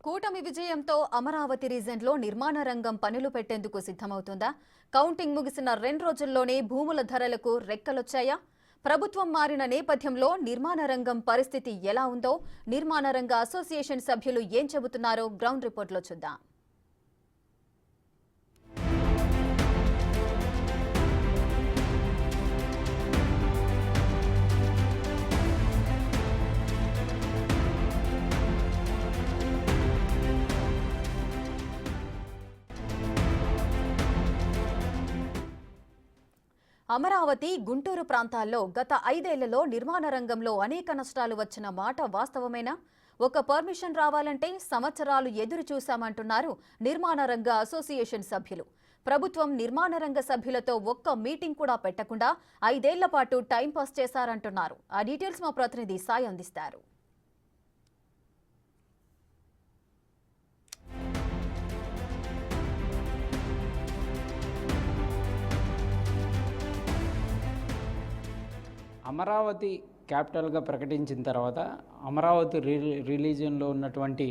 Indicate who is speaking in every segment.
Speaker 1: కూటమి విజయంతో అమరావతి రీజన్లో నిర్మాణ రంగం పనులు పెట్టేందుకు సిద్ధమవుతుందా? కౌంటింగ్ ముగిసిన 2 రోజుల్లోనే భూముల ధరలకు రెక్కలొచ్చాయా? ప్రభుత్వం మారిన నేపథ్యంలో నిర్మాణ రంగం పరిస్థితి ఎలా ఉందో నిర్మాణ రంగ అసోసియేషన్ సభ్యులు ఏం చెబుతున్నారో గ్రౌండ్ రిపోర్ట్లో చూద్దాం. అమరావతి, గుంటూరు ప్రాంతాల్లో గత 5 ఏళ్లలో నిర్మాణ రంగంలో అనేక నష్టాలు వచ్చిన మాట వాస్తవమేనా? ఒక పర్మిషన్ రావాలంటే సంవత్సరాలు ఎదురు చూశామంటున్నారు నిర్మాణ రంగ అసోసియేషన్ సభ్యులు. ప్రభుత్వం నిర్మాణ రంగ సభ్యులతో ఒక్క మీటింగ్ కూడా పెట్టకుండా 5 ఏళ్ల పాటు టైంపాస్ చేశారంటున్నారు. ఆ డీటెయిల్స్ మా ప్రతినిధి సాయి అందిస్తారు.
Speaker 2: అమరావతి క్యాపిటల్గా ప్రకటించిన తర్వాత అమరావతి రిలీజియన్లో ఉన్నటువంటి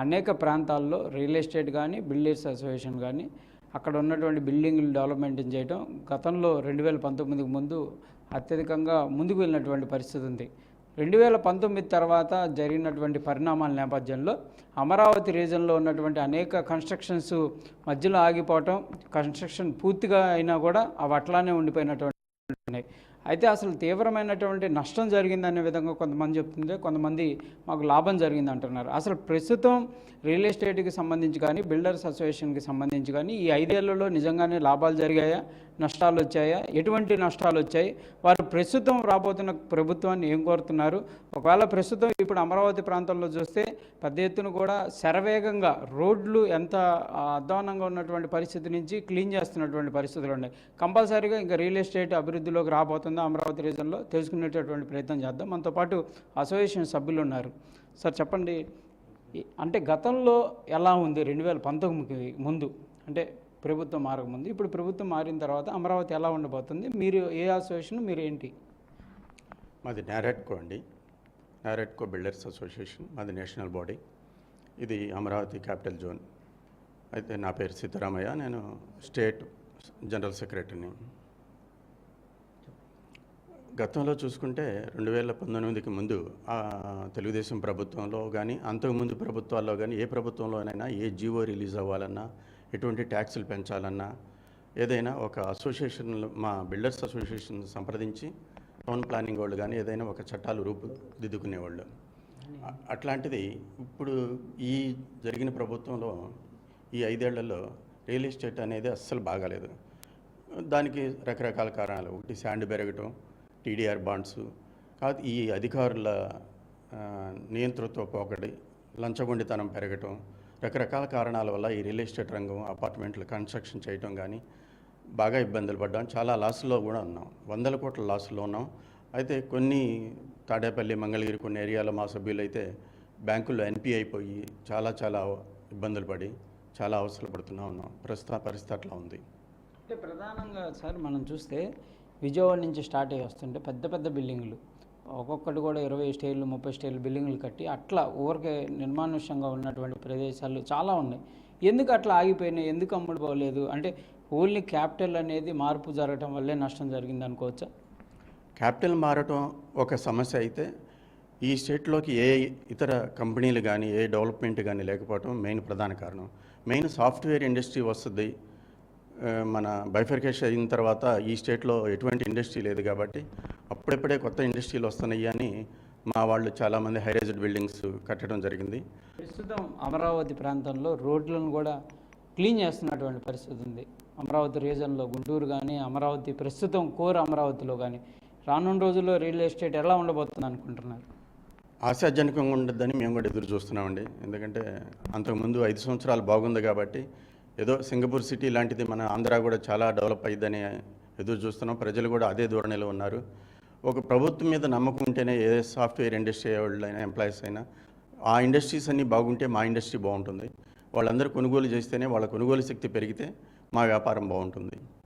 Speaker 2: అనేక ప్రాంతాల్లో రియల్ ఎస్టేట్ కానీ బిల్డర్స్ అసోసియేషన్ కానీ అక్కడ ఉన్నటువంటి బిల్డింగ్లు డెవలప్మెంట్ చేయడం గతంలో 2019కి ముందు అత్యధికంగా ముందుకు వెళ్ళినటువంటి పరిస్థితి ఉంది. 2019 తర్వాత జరిగినటువంటి పరిణామాల నేపథ్యంలో అమరావతి రీజన్లో ఉన్నటువంటి అనేక కన్స్ట్రక్షన్స్ మధ్యలో ఆగిపోవటం, కన్స్ట్రక్షన్ పూర్తిగా అయినా కూడా అవి అట్లానే ఉండిపోయినటువంటి ఉన్నాయి. అయితే అసలు తీవ్రమైనటువంటి నష్టం జరిగిందనే విధంగా కొంతమంది చెప్తుంటే, కొంతమంది మాకు లాభం జరిగింది అంటున్నారు. అసలు ప్రస్తుతం రియల్ ఎస్టేట్కి సంబంధించి కానీ బిల్డర్స్ అసోసియేషన్కి సంబంధించి కానీ ఈ 5 ఏళ్లలో నిజంగానే లాభాలు జరిగాయా, నష్టాలు వచ్చాయా, ఎటువంటి నష్టాలు వచ్చాయి, వారు ప్రస్తుతం రాబోతున్న ప్రభుత్వాన్ని ఏం కోరుతున్నారు? ఒకవేళ ప్రస్తుతం ఇప్పుడు అమరావతి ప్రాంతంలో చూస్తే పెద్ద ఎత్తున కూడా శరవేగంగా రోడ్లు ఎంత అధ్వానంగా ఉన్నటువంటి పరిస్థితి నుంచి క్లీన్ చేస్తున్నటువంటి పరిస్థితులు ఉన్నాయి. కంపల్సరీగా ఇంకా రియల్ ఎస్టేట్ అభివృద్ధిలోకి రాబోతుందో అమరావతి రీజన్లో తెలుసుకునేటటువంటి ప్రయత్నం చేద్దాం. మనతో పాటు అసోసియేషన్ సభ్యులు ఉన్నారు. సార్ చెప్పండి, అంటే గతంలో ఎలా ఉంది 2019కి ముందు, అంటే ప్రభుత్వం మారకముందు, ఇప్పుడు ప్రభుత్వం మారిన తర్వాత అమరావతి ఎలా ఉండబోతుంది? మీరు ఏ అసోసియేషన్, మీరు ఏంటి?
Speaker 3: మాది నారెట్కో అండి, నారెట్కో బిల్డర్స్ అసోసియేషన్, మాది నేషనల్ బాడీ. ఇది అమరావతి క్యాపిటల్ జోన్. అయితే నా పేరు సీతారామయ్య, నేను స్టేట్ జనరల్ సెక్రటరీని. గతంలో చూసుకుంటే 2019కి ముందు తెలుగుదేశం ప్రభుత్వంలో కానీ అంతకుముందు ప్రభుత్వాల్లో కానీ ఏ ప్రభుత్వంలోనైనా ఏ జీవో రిలీజ్ అవ్వాలన్నా, ఎటువంటి ట్యాక్సులు పెంచాలన్నా, ఏదైనా ఒక అసోసియేషన్లు మా బిల్డర్స్ అసోసియేషన్ సంప్రదించి టౌన్ ప్లానింగ్ వాళ్ళు కానీ ఏదైనా ఒక చట్టాలు రూపుదిద్దుకునేవాళ్ళు. అట్లాంటిది ఇప్పుడు ఈ జరిగిన ప్రభుత్వంలో ఈ 5 ఏళ్లలో రియల్ ఎస్టేట్ అనేది అస్సలు బాగాలేదు. దానికి రకరకాల కారణాలు. ఒకటి శాండ్ పెరగటం, టీడీఆర్ బాండ్స్, కాదు ఈ అధికారుల నియంతృత్వ పోకడి, లంచగొండితనం పెరగటం, రకరకాల కారణాల వల్ల ఈ రియల్ ఎస్టేట్ రంగం అపార్ట్మెంట్లు కన్స్ట్రక్షన్ చేయటం కానీ బాగా ఇబ్బందులు పడ్డాం. చాలా లాస్లో కూడా ఉన్నాం, 100 కోట్ల లాస్లో ఉన్నాం. అయితే కొన్ని తాడేపల్లి, మంగళగిరి కొన్ని ఏరియాలో మా సభ్యులు అయితే బ్యాంకుల్లో ఎన్పీ అయిపోయి చాలా ఇబ్బందులు పడి చాలా అవసరం పడుతూనే ఉన్నాం. ప్రస్తుత పరిస్థితి అట్లా ఉంది.
Speaker 2: అంటే ప్రధానంగా సార్ మనం చూస్తే విజయవాడ నుంచి స్టార్ట్ అయ్యి వస్తుంటే పెద్ద పెద్ద బిల్డింగ్లు, ఒక్కొక్కటి కూడా 20 స్టేర్లు 30 స్టేర్లు బిల్డింగ్లు కట్టి అట్లా ఊరికే నిర్మానుష్యంగా ఉన్నటువంటి ప్రదేశాలు చాలా ఉన్నాయి. ఎందుకు అట్లా ఆగిపోయినాయి? ఎందుకు అమ్ముడుపోలేదు? అంటే ఓన్లీ క్యాపిటల్ అనేది మార్పు జరగటం వల్లే నష్టం జరిగింది అనుకోవచ్చా?
Speaker 3: క్యాపిటల్ మారటం ఒక సమస్య అయితే, ఈ స్టేట్లోకి ఏ ఇతర కంపెనీలు కానీ ఏ డెవలప్మెంట్ కానీ లేకపోవటం మెయిన్ ప్రధాన కారణం. మెయిన్ సాఫ్ట్వేర్ ఇండస్ట్రీ వస్తుంది. మన బైఫర్కేషన్ అయిన తర్వాత ఈ స్టేట్లో ఎటువంటి ఇండస్ట్రీ లేదు కాబట్టి అప్పుడెప్పుడే కొత్త ఇండస్ట్రీలు వస్తున్నాయి అని మా వాళ్ళు చాలామంది హైరైజ్డ్ బిల్డింగ్స్ కట్టడం జరిగింది.
Speaker 2: ప్రస్తుతం అమరావతి ప్రాంతంలో రోడ్లను కూడా క్లీన్ చేస్తున్నటువంటి పరిస్థితి ఉంది. అమరావతి రీజన్లో గుంటూరు కానీ అమరావతి ప్రస్తుతం కోర్ అమరావతిలో కానీ రానున్న రోజుల్లో రియల్ ఎస్టేట్ ఎలా ఉండబోతుంది అనుకుంటున్నారు?
Speaker 3: ఆశాజనకంగా ఉండద్దని మేము కూడా ఎదురు చూస్తున్నామండి. ఎందుకంటే అంతకుముందు 5 సంవత్సరాలు బాగుంది కాబట్టి ఏదో సింగపూర్ సిటీ లాంటిది మన ఆంధ్ర కూడా చాలా డెవలప్ అయ్యిద్దని ఎదురు చూస్తున్నాం. ప్రజలు కూడా అదే ధోరణిలో ఉన్నారు. ఒక ప్రభుత్వం మీద నమ్మకం ఉంటేనే ఏ సాఫ్ట్వేర్ ఇండస్ట్రీ వాళ్ళైనా ఎంప్లాయీస్ అయినా ఆ ఇండస్ట్రీస్ అన్నీ బాగుంటే మా ఇండస్ట్రీ బాగుంటుంది. వాళ్ళందరూ కొనుగోలు చేస్తేనే వాళ్ళ కొనుగోలు శక్తి పెరిగితే మా వ్యాపారం బాగుంటుంది.